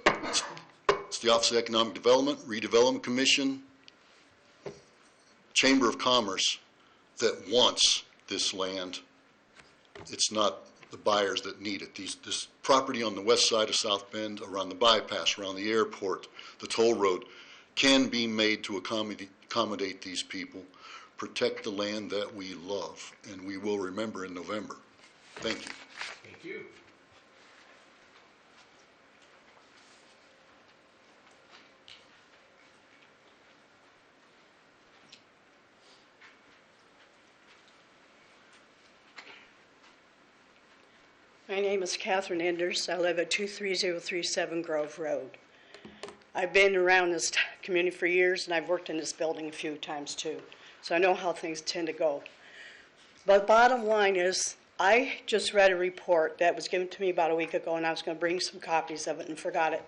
It's the Office of Economic Development, Redevelopment Commission, Chamber of Commerce that wants this land. It's not the buyers that need it. This property on the west side of South Bend, around the bypass, around the airport, the toll road, can be made to accommodate these people, protect the land that we love, and we will remember in November. Thank you. Thank you. My name is Catherine Enders. I live at 23037 Grove Road. I've been around this community for years, and I've worked in this building a few times too, so I know how things tend to go. But bottom line is, I just read a report that was given to me about a week ago, and I was going to bring some copies of it and forgot it.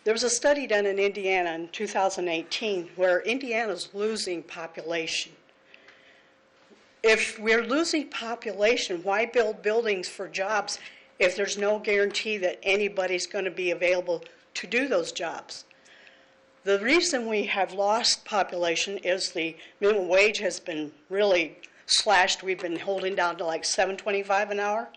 There was a study done in Indiana in 2018 where Indiana's losing population. If we're losing population, why build buildings for jobs if there's no guarantee that anybody's going to be available to do those jobs? The reason we have lost population is the minimum wage has been really slashed. We've been holding down to like $7.25 an hour.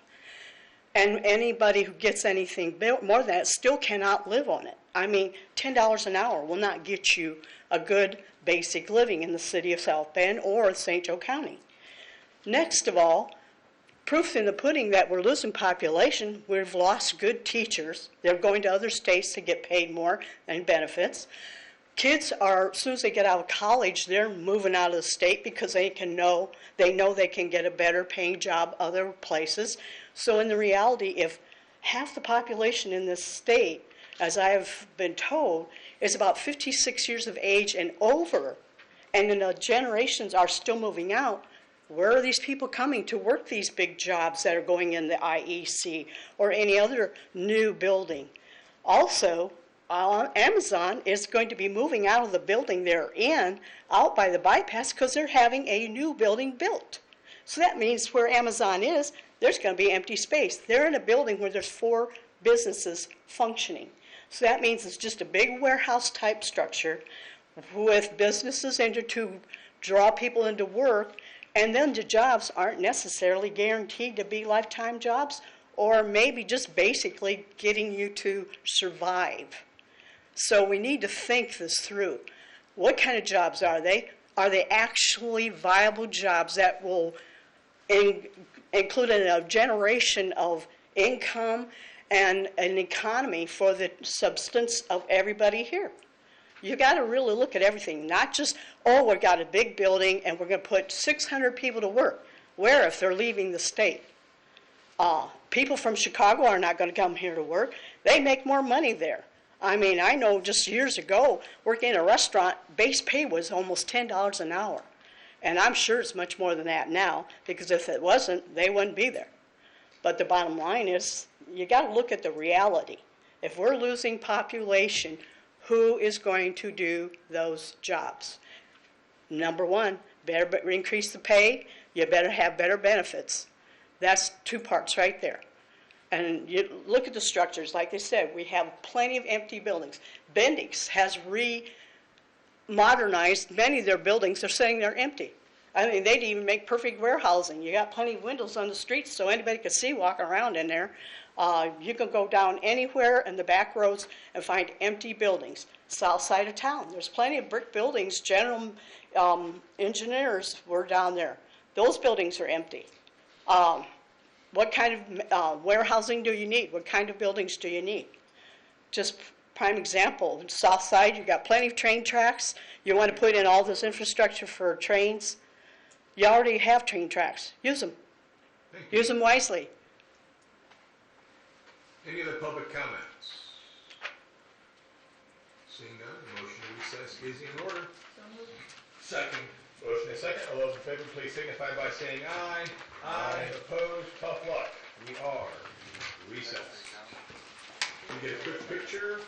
And anybody who gets anything more than that still cannot live on it. I mean, $10 an hour will not get you a good basic living in the city of South Bend or St. Joe County. Next of all, proof in the pudding that we're losing population, we've lost good teachers. They're going to other states to get paid more and benefits. Kids are, as soon as they get out of college, they're moving out of the state because they know they can get a better paying job other places. So in the reality, if half the population in this state, as I have been told, is about 56 years of age and over, and then the generations are still moving out, where are these people coming to work these big jobs that are going in the IEC or any other new building? Also, Amazon is going to be moving out of the building they're in, out by the bypass, because they're having a new building built. So that means where Amazon is, there's going to be empty space. They're in a building where there's 4 businesses functioning. So that means it's just a big warehouse type structure with businesses in it to draw people into work. And then the jobs aren't necessarily guaranteed to be lifetime jobs, or maybe just basically getting you to survive. So we need to think this through. What kind of jobs are they? Are they actually viable jobs that will include a generation of income and an economy for the substance of everybody here? You got to really look at everything, not just, oh, we've got a big building and we're going to put 600 people to work. Where if they're leaving the state? People from Chicago are not going to come here to work. They make more money there. I mean, I know just years ago, working in a restaurant, base pay was almost $10 an hour. And I'm sure it's much more than that now, because if it wasn't, they wouldn't be there. But the bottom line is, you got to look at the reality. If we're losing population, who is going to do those jobs? Number one, better increase the pay, you better have better benefits. That's two parts right there. And you look at the structures, like they said, we have plenty of empty buildings. Bendix has modernized many of their buildings. They're saying they're empty. I mean, they'd even make perfect warehousing. You got plenty of windows on the streets so anybody could see walking around in there. You can go down anywhere in the back roads and find empty buildings. South side of town, there's plenty of brick buildings. General engineers were down there. Those buildings are empty. What kind of warehousing do you need? What kind of buildings do you need? Just prime example, south side, you got plenty of train tracks. You want to put in all this infrastructure for trains. You already have train tracks. Use them. Use them wisely. Any other public comments? Seeing none, the motion to recess is in order. Second. Motion is second. All those in favor, please signify by saying aye. Aye. Opposed? Tough luck. We are recessed. Can we get a quick picture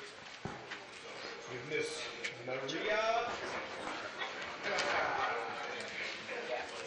with Miss Maria